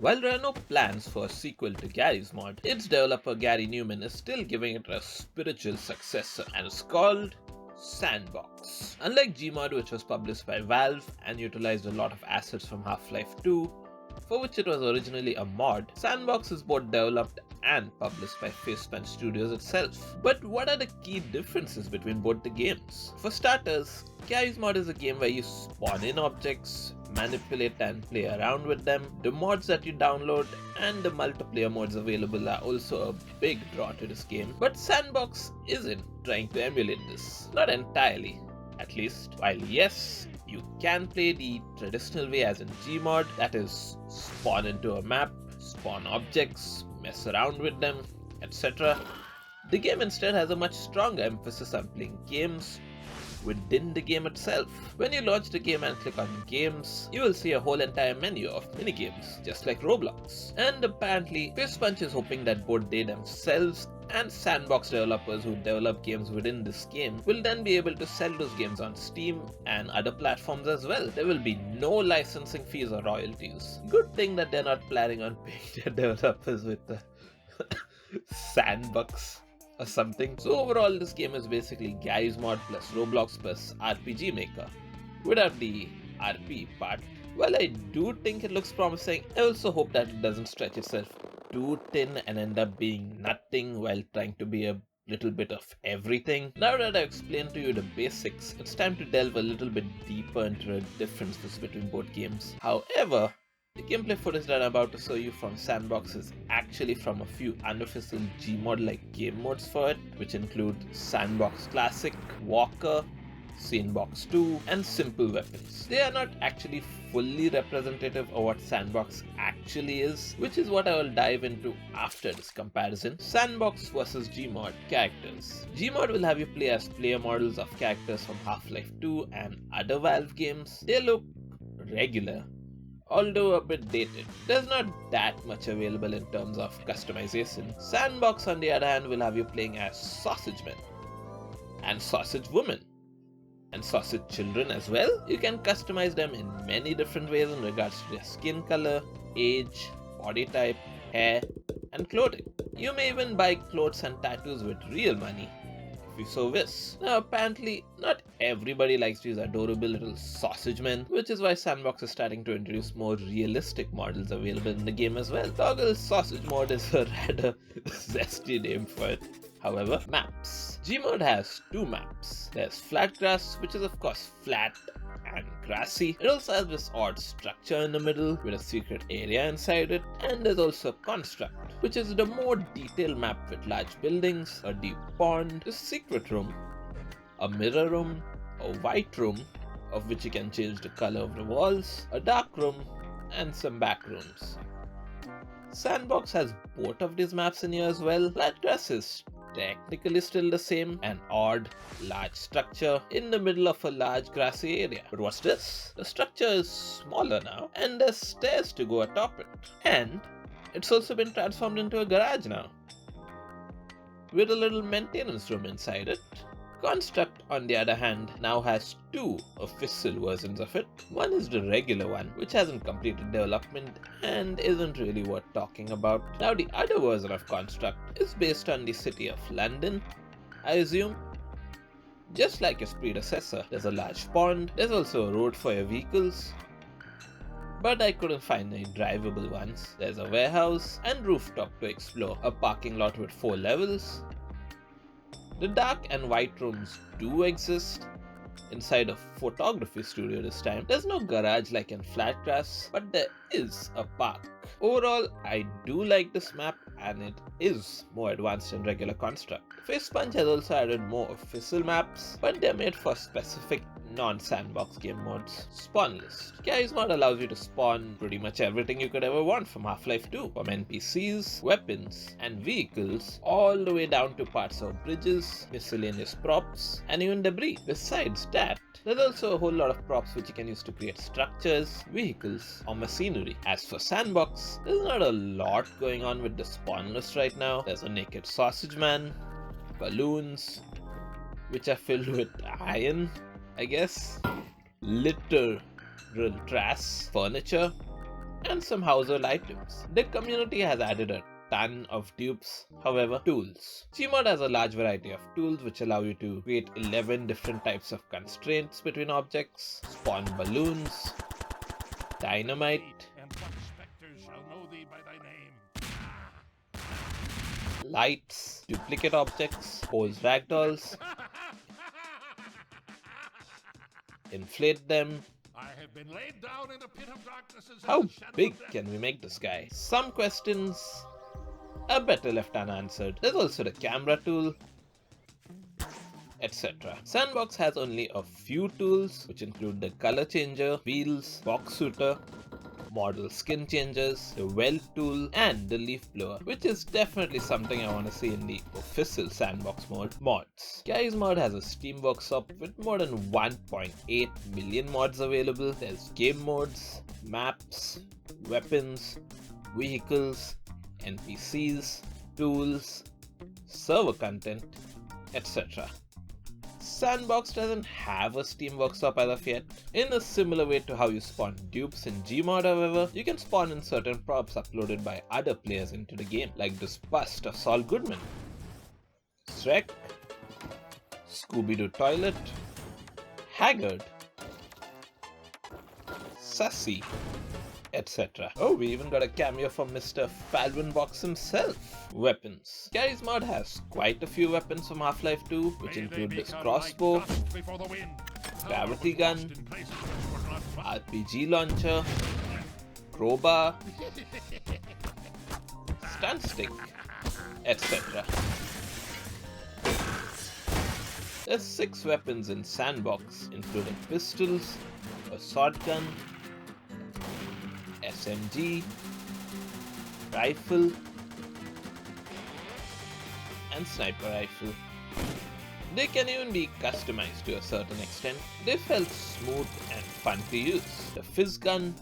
While there are no plans for a sequel to Gary's mod, its developer Gary Newman is still giving it a spiritual successor, and it's called s&box. Unlike Gmod, which was published by Valve and utilized a lot of assets from Half-Life 2, for which it was originally a mod, s&box is both developed and published by Facepunch Studios itself. But what are the key differences between both the games? For starters, Gary's mod is a game where you spawn in objects, manipulate and play around with them. The mods that you download and the multiplayer modes available are also a big draw to this game, but s&box isn't trying to emulate this. Not entirely, at least. While yes, you can play the traditional way as in Gmod, that is, spawn into a map, spawn objects, mess around with them, etc. The game instead has a much stronger emphasis on playing games within the game itself. When you launch the game and click on Games, you will see a whole entire menu of minigames, just like Roblox. And apparently, Facepunch is hoping that both they themselves and s&box developers who develop games within this game will then be able to sell those games on Steam and other platforms as well. There will be no licensing fees or royalties. Good thing that they're not planning on paying their developers with the sandbox or something. So overall, this game is basically Gary's mod plus Roblox plus RPG Maker, without the RP part. While I do think it looks promising, I also hope that it doesn't stretch itself too thin and end up being nothing while trying to be a little bit of everything. Now that I've explained to you the basics, it's time to delve a little bit deeper into the differences between both games. However, the gameplay footage that I'm about to show you from s&box is actually from a few unofficial Gmod-like game modes for it, which include s&box Classic, Walker, Scenebox 2, and Simple Weapons. They are not actually fully representative of what s&box actually is, which is what I will dive into after this comparison. s&box versus Gmod characters. Gmod will have you play as player models of characters from Half-Life 2 and other Valve games. They look regular, although a bit dated. There's not that much available in terms of customization. s&box, on the other hand, will have you playing as sausage men and sausage women and sausage children as well. You can customize them in many different ways in regards to their skin color, age, body type, hair, and clothing. You may even buy clothes and tattoos with real money, if you so wish. Now apparently, not everybody likes these adorable little sausage men, which is why s&box is starting to introduce more realistic models available in the game as well. Toggle Sausage Mod is a rather zesty name for it. However, maps. Gmod has two maps. There's Flat Grass, which is of course flat and grassy. It also has this odd structure in the middle with a secret area inside it. And there's also Construct, which is the more detailed map with large buildings, a deep pond, a secret room, a mirror room, a white room, of which you can change the color of the walls, a dark room, and some back rooms. s&box has both of these maps in here as well. Flat Grass is technically still the same, an odd, large structure in the middle of a large grassy area. But what's this? The structure is smaller now, and there's stairs to go atop it. And it's also been transformed into a garage now, with a little maintenance room inside it. Construct, on the other hand, now has two official versions of it. One is the regular one, which hasn't completed development and isn't really worth talking about. Now the other version of Construct is based on the city of London, I assume. Just like its predecessor, there's a large pond, there's also a road for your vehicles, but I couldn't find any drivable ones. There's a warehouse and rooftop to explore, a parking lot with 4 levels. The dark and white rooms do exist inside a photography studio this time. There's no garage like in Flat Grass, but there is a park. Overall, I do like this map and it is more advanced than regular Construct. Facepunch has also added more official maps, but they're made for specific non-s&box game modes. Spawnlist. Gary's mod allows you to spawn pretty much everything you could ever want from Half-Life 2, from NPCs, weapons, and vehicles, all the way down to parts of bridges, miscellaneous props, and even debris. Besides that, there's also a whole lot of props which you can use to create structures, vehicles, or machinery. As for s&box, there's not a lot going on with the spawn list right now. There's a naked sausage man, balloons, which are filled with iron, I guess, literal trash, furniture, and some household items. The community has added a ton of dupes. However, tools. Gmod has a large variety of tools which allow you to create 11 different types of constraints between objects, spawn balloons, dynamite, lights, duplicate objects, pose ragdolls, inflate them. How big can we make this guy? Some questions are better left unanswered. There's also the camera tool, etc. Sandbox has only a few tools, which include the color changer, wheels, box shooter, model skin changes, the weld tool, and the leaf blower, which is definitely something I want to see in the official Sandbox mods. Gmod has a Steam workshop with more than 1.8 million mods available. There's game modes, maps, weapons, vehicles, NPCs, tools, server content, etc. Sandbox doesn't have a Steam workshop as of yet. In a similar way to how you spawn dupes in Gmod, however, you can spawn in certain props uploaded by other players into the game, like this bust of Saul Goodman, Shrek, Scooby-Doo Toilet, Haggard, Sussy, etc. Oh, we even got a cameo from Mr. Falwinbox himself. Weapons. Gmod has quite a few weapons from Half-Life 2, which include this crossbow, gravity gun, RPG launcher, crowbar, stun stick, etc. There's 6 weapons in Sandbox, including pistols, a shotgun, SMG, rifle, and sniper rifle. They can even be customized to a certain extent. They felt smooth and fun to use. The fizz gun,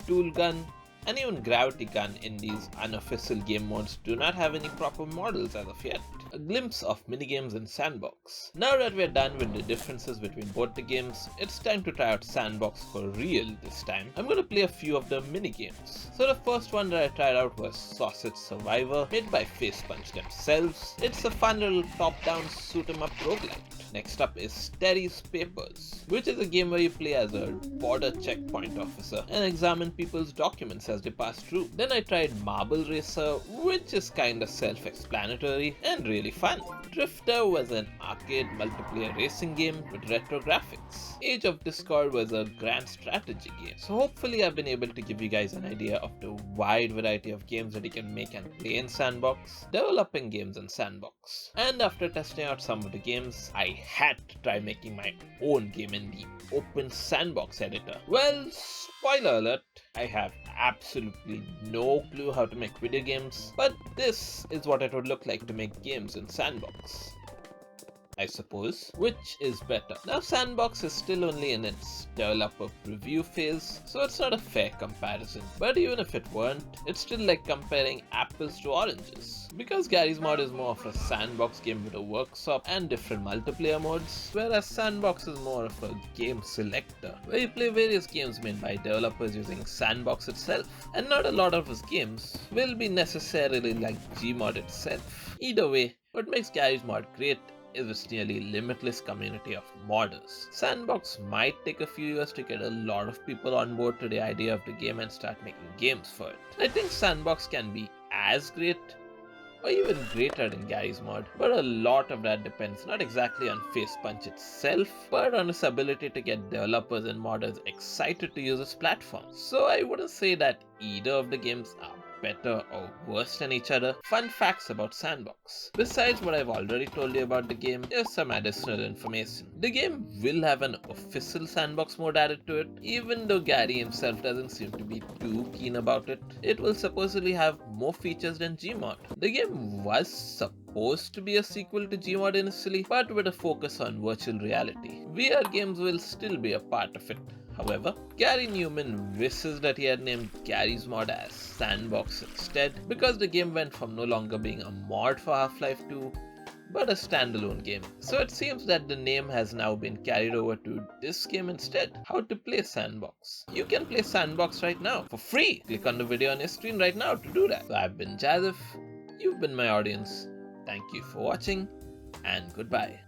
tool gun, and even gravity gun in these unofficial game modes do not have any proper models as of yet. A glimpse of minigames in Sandbox. Now that we're done with the differences between both the games, it's time to try out Sandbox for real this time. I'm gonna play a few of the minigames. So the first one that I tried out was Sausage Survivor, made by Face Punch themselves. It's a fun little top-down shoot-em-up roguelite. Next up is Terry's Papers, which is a game where you play as a border checkpoint officer and examine people's documents as they pass through. Then I tried Marble Racer, which is kinda self-explanatory and really fun. Drifter was an arcade multiplayer racing game with retro graphics. Age of Discord was a grand strategy game. So hopefully I've been able to give you guys an idea of the wide variety of games that you can make and play in Sandbox, developing games in Sandbox. And after testing out some of the games, I had to try making my own game in the open Sandbox editor. Well, spoiler alert, I have absolutely no clue how to make video games, but this is what it would look like to make games in Sandbox, I suppose. Which is better? Now Sandbox is still only in its developer preview phase, so it's not a fair comparison. But even if it weren't, it's still like comparing apples to oranges. Because Gmod is more of a sandbox game with a workshop and different multiplayer modes, whereas Sandbox is more of a game selector, where you play various games made by developers using Sandbox itself. And not a lot of his games will be necessarily like Gmod itself. Either way, what makes Gmod great is its nearly limitless community of modders. Sandbox might take a few years to get a lot of people on board to the idea of the game and start making games for it. I think Sandbox can be as great or even greater than Gmod, but a lot of that depends not exactly on Face Punch itself, but on its ability to get developers and modders excited to use its platform. So I wouldn't say that either of the games are better or worse than each other. Fun facts about Sandbox. Besides what I've already told you about the game, there's some additional information. The game will have an official Sandbox mode added to it, even though Gary himself doesn't seem to be too keen about it. It will supposedly have more features than Gmod. The game was supposed to be a sequel to Gmod initially, but with a focus on virtual reality. VR games will still be a part of it. However, Gary Newman wishes that he had named Gary's mod as Sandbox instead, because the game went from no longer being a mod for Half-Life 2, but a standalone game. So it seems that the name has now been carried over to this game instead. How to play Sandbox. You can play Sandbox right now for free. Click on the video on your screen right now to do that. So I've been Jazef, you've been my audience. Thank you for watching, and goodbye.